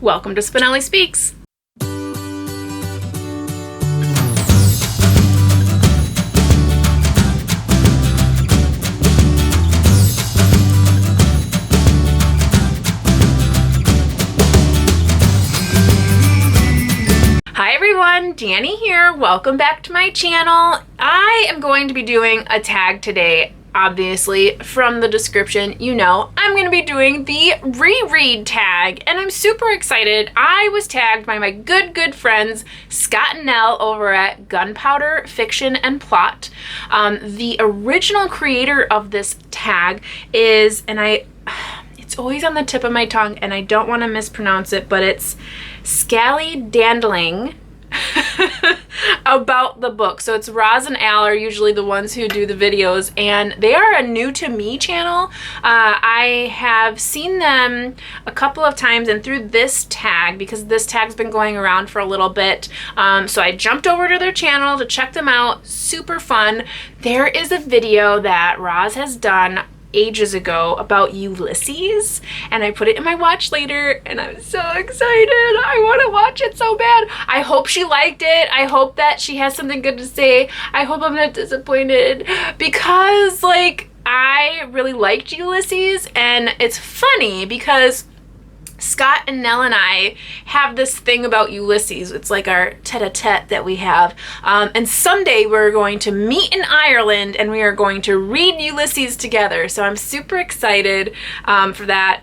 Welcome to Spenelli Speaks. Hi everyone, Danny here. Welcome back to my channel. I am going to be doing a tag today. Obviously, from the description, you know, I'm going to be doing the reread tag, and I'm super excited. I was tagged by my good friends, Scott and Nell over at Gunpowder Fiction and Plot. The original creator of this tag is, it's always on the tip of my tongue, and I don't want to mispronounce it, but it's Scallydandling. About the book. So it's Ros and Al are usually the ones who do the videos, and they are a new to me channel. I have seen them a couple of times, and through this tag, because this tag's been going around for a little bit, so I jumped over to their channel to check them out. Super fun. There is a video that Ros has done ages ago about Ulysses, and I put it in my watch later, and I'm so excited. I want to watch it so bad. I hope she liked it. I hope that she has something good to say. I hope I'm not disappointed, because I really liked Ulysses, and it's funny because Scott and Nell and I have this thing about Ulysses. It's like our tete-a-tete that we have. And someday we're going to meet in Ireland and we are going to read Ulysses together. So I'm super excited for that,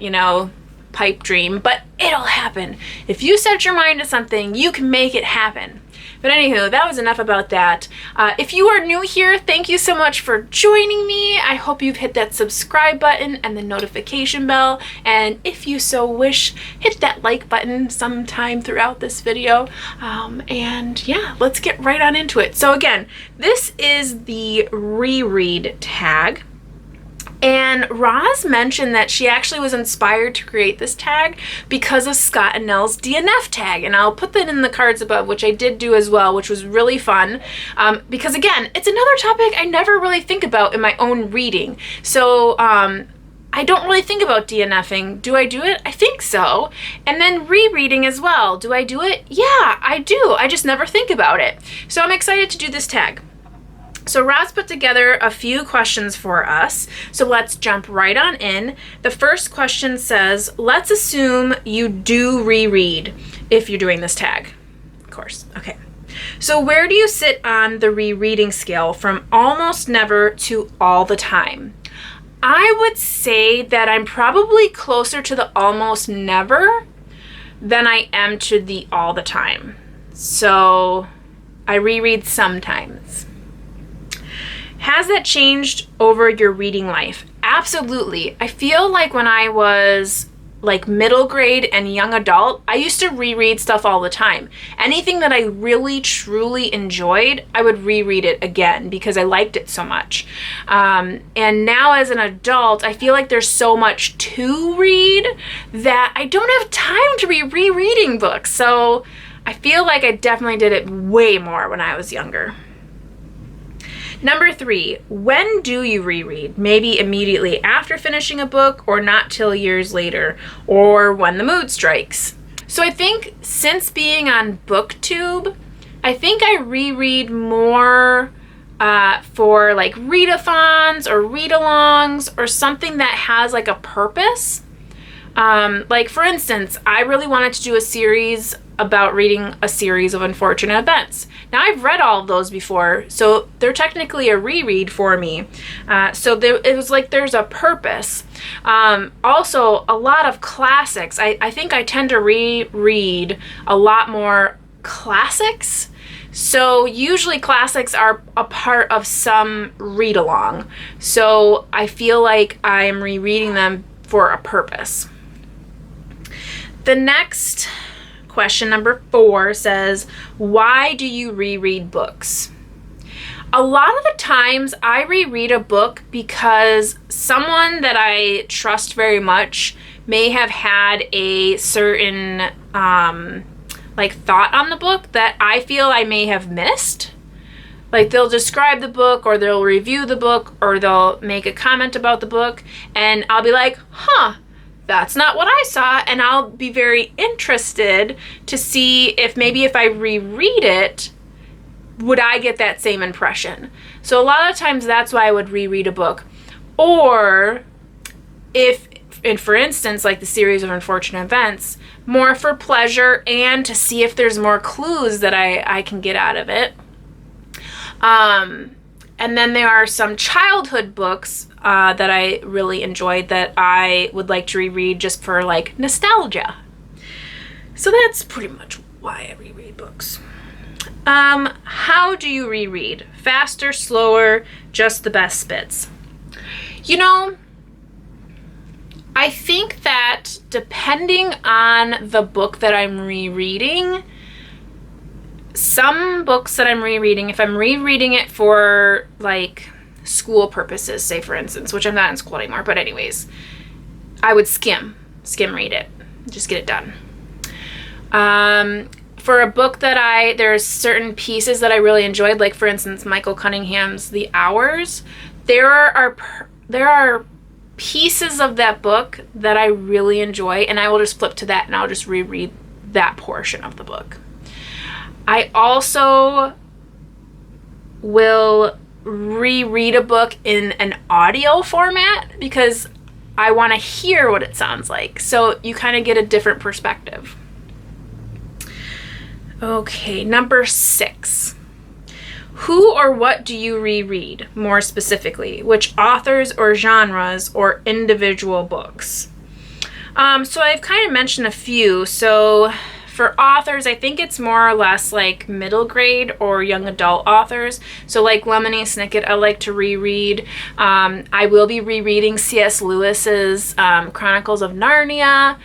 pipe dream. But it'll happen. If you set your mind to something, you can make it happen. But anywho, that was enough about that. If you are new here, thank you so much for joining me. I hope you've hit that subscribe button and the notification bell. And if you so wish, hit that like button sometime throughout this video. And yeah, let's get right on into it. So again, this is the reread tag. And Roz mentioned that she actually was inspired to create this tag because of Scott and Nell's DNF tag. And I'll put that in the cards above, which I did do as well, which was really fun. Because again, it's another topic I never really think about in my own reading. So I don't really think about DNFing. Do I do it? I think so. And then rereading as well. Do I do it? Yeah, I do. I just never think about it. So I'm excited to do this tag. So Roz put together a few questions for us, so let's jump right on in. The first question says, let's assume you do reread if you're doing this tag. Of course, okay. So where do you sit on the rereading scale from almost never to all the time? I would say that I'm probably closer to the almost never than I am to the all the time. So I reread sometimes. Has that changed over your reading life? Absolutely. I feel like when I was middle grade and young adult, I used to reread stuff all the time. Anything that I really truly enjoyed, I would reread it again because I liked it so much. And now as an adult, I feel like there's so much to read that I don't have time to be rereading books. So I feel like I definitely did it way more when I was younger. Number 3, when do you reread? Maybe immediately after finishing a book or not till years later, or when the mood strikes. So I think since being on booktube, I think I reread more for readathons or read-alongs or something that has a purpose. For instance, I really wanted to do a series about reading a series of unfortunate events. Now, I've read all of those before, so they're technically a reread for me. It was there's a purpose. Also, a lot of classics. I think I tend to reread a lot more classics. So usually classics are a part of some read-along. So I feel like I'm rereading them for a purpose. The next question, number 4, says, why do you reread books? A lot of the times I reread a book because someone that I trust very much may have had a certain thought on the book that I feel I may have missed. They'll describe the book, or they'll review the book, or they'll make a comment about the book, and I'll be like, huh, that's not what I saw, and I'll be very interested to see if maybe if I reread it, would I get that same impression? So a lot of times that's why I would reread a book. Or if, and for instance, like the series of unfortunate events, more for pleasure and to see if there's more clues that I can get out of it. And then there are some childhood books that I really enjoyed that I would like to reread just for like nostalgia. So that's pretty much why I reread books. How do you reread? Faster, slower, just the best bits? You know, I think that depending on the book that I'm rereading, some books that I'm rereading, if I'm rereading it for like school purposes, say for instance, which I'm not in school anymore, but anyways, I would skim read it, just get it done. For a book that there's certain pieces that I really enjoyed, like for instance, Michael Cunningham's The Hours, there are pieces of that book that I really enjoy, and I will just flip to that and I'll just reread that portion of the book. I also will reread a book in an audio format because I want to hear what it sounds like. So you kind of get a different perspective. Okay, number 6. Who or what do you reread more specifically? Which authors or genres or individual books? So I've kind of mentioned a few. So for authors, I think it's more or less like middle grade or young adult authors. So like Lemony Snicket, I like to reread. I will be rereading C.S. Lewis's Chronicles of Narnia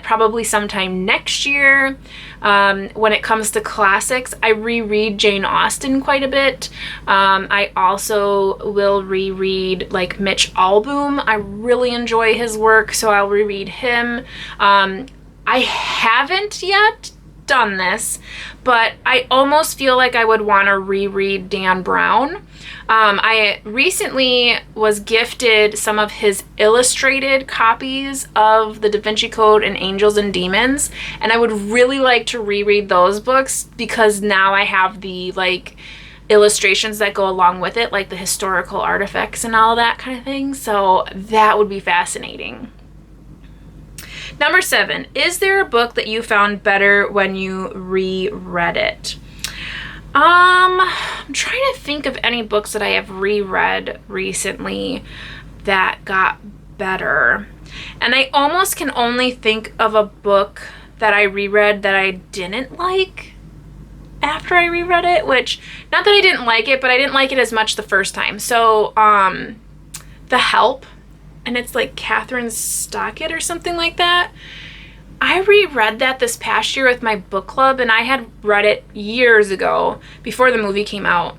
probably sometime next year. When it comes to classics, I reread Jane Austen quite a bit. I also will reread like Mitch Albom. I really enjoy his work, so I'll reread him. I haven't yet done this, but I almost feel like I would want to reread Dan Brown. I recently was gifted some of his illustrated copies of The Da Vinci Code and Angels and Demons, and I would really like to reread those books because now I have the like illustrations that go along with it, like the historical artifacts and all that kind of thing. So that would be fascinating. Number 7, is there a book that you found better when you reread it? I'm trying to think of any books that I have reread recently that got better. And I almost can only think of a book that I reread that I didn't like after I reread it, which, not that I didn't like it, but I didn't like it as much the first time. So, The Help, and it's like Catherine Stockett or something like that. I reread that this past year with my book club, and I had read it years ago before the movie came out.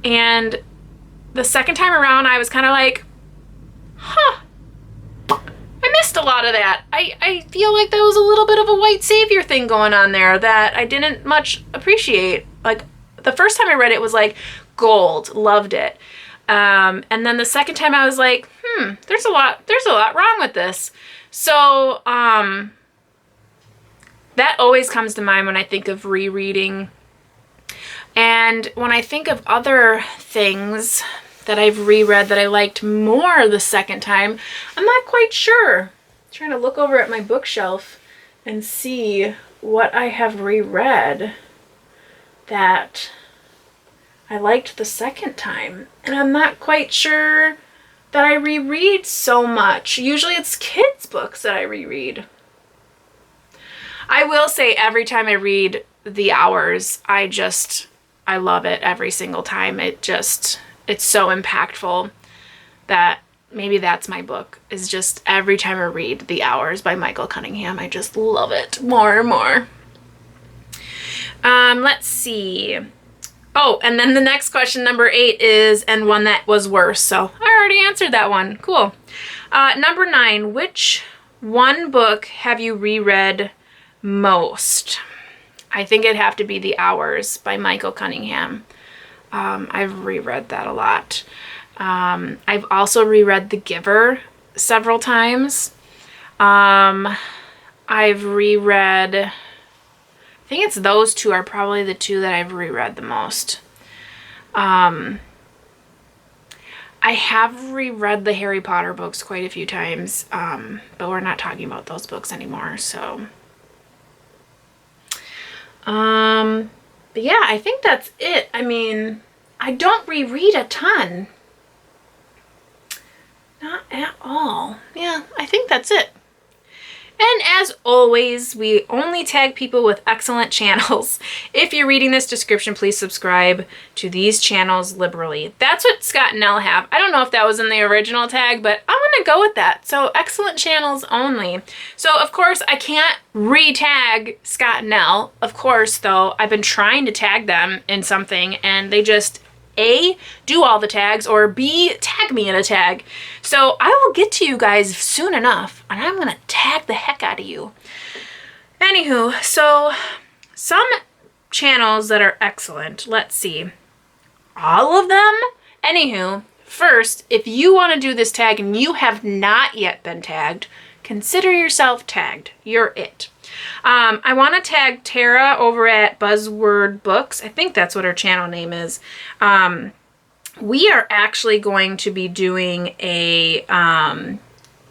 And the second time around, I was kind of like, I missed a lot of that. I feel like there was a little bit of a white savior thing going on there that I didn't much appreciate. Like, the first time I read it was like gold, loved it. And then the second time I was like, there's a lot wrong with this. So, that always comes to mind when I think of rereading. And when I think of other things that I've reread that I liked more the second time, I'm not quite sure. I'm trying to look over at my bookshelf and see what I have reread that I liked the second time. And I'm not quite sure that I reread so much. Usually it's kids' books that I reread. I will say every time I read The Hours, I love it every single time. It's so impactful that maybe that's my book, is just every time I read The Hours by Michael Cunningham, I just love it more and more. Let's see. Oh, and then the next question, number 8, is, and one that was worse. So I already answered that one. Cool. Number 9, which one book have you reread most? I think it'd have to be The Hours by Michael Cunningham. I've reread that a lot. I've also reread The Giver several times. I've reread, I think it's those two are probably the two that I've reread the most. I have reread the Harry Potter books quite a few times, but we're not talking about those books anymore, so. But yeah, I think that's it. I mean, I don't reread a ton. Not at all. Yeah, I think that's it. And as always, we only tag people with excellent channels. If you're reading this description, please subscribe to these channels liberally. That's what Scott and Elle have. I don't know if that was in the original tag, but I'm gonna go with that. So excellent channels only. So of course I can't re-tag Scott and Elle. Of course though, I've been trying to tag them in something and they just A, do all the tags, or B, tag me in a tag. So I will get to you guys soon enough, and I'm gonna tag the heck out of you. Anywho, so some channels that are excellent. Let's see. All of them? Anywho, first, if you want to do this tag and you have not yet been tagged, consider yourself tagged. You're it. I want to tag Tara over at Buzzword Books. I think that's what her channel name is. We are actually going to be doing a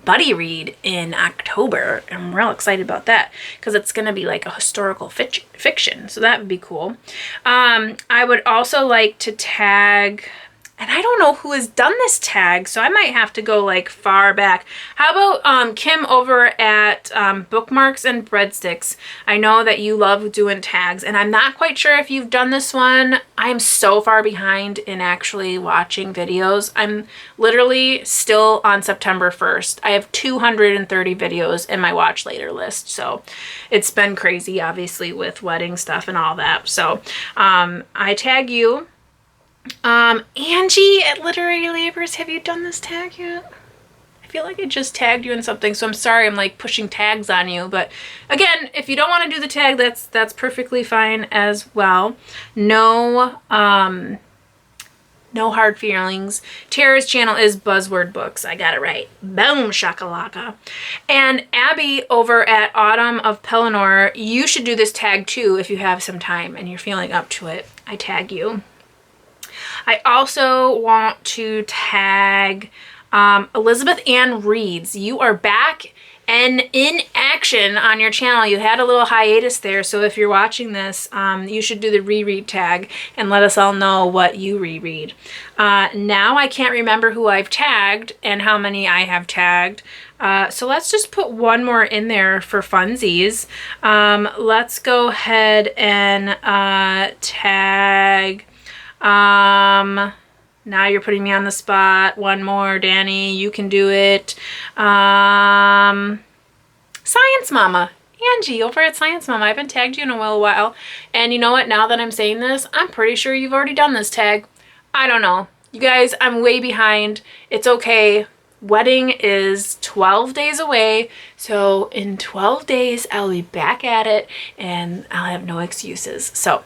buddy read in October. I'm real excited about that because it's going to be like a historical fiction. So that would be cool. I would also like to tag... And I don't know who has done this tag, so I might have to go like far back. How about Kim over at Bookmarks and Breadsticks? I know that you love doing tags, and I'm not quite sure if you've done this one. I am so far behind in actually watching videos. I'm literally still on September 1st. I have 230 videos in my watch later list, so it's been crazy, obviously, with wedding stuff and all that. So I tag you. Angie at Literary Labors, have you done this tag yet? I feel like I just tagged you in something, so I'm sorry I'm like pushing tags on you, but again, if you don't want to do the tag, that's perfectly fine as well. No hard feelings. Tara's channel is Buzzword Books. I got it right. Boom shakalaka. And Abby over at Autumn of Pelennor, you should do this tag too if you have some time and you're feeling up to it. I tag you. I also want to tag Elizabeth Ann Reads. You are back and in action on your channel. You had a little hiatus there, so if you're watching this, you should do the reread tag and let us all know what you reread. Now I can't remember who I've tagged and how many I have tagged. So let's just put one more in there for funsies. Let's go ahead and tag... now you're putting me on the spot. One more, Danny. You can do it. Science Mama. Angie over at Science Mama. I haven't tagged you in a little while. And you know what? Now that I'm saying this, I'm pretty sure you've already done this tag. I don't know. You guys, I'm way behind. It's okay. Wedding is 12 days away. So in 12 days, I'll be back at it and I'll have no excuses. So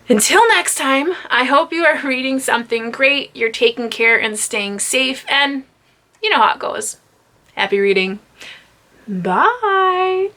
until next time, I hope you are reading something great, you're taking care and staying safe, and you know how it goes. Happy reading. Bye.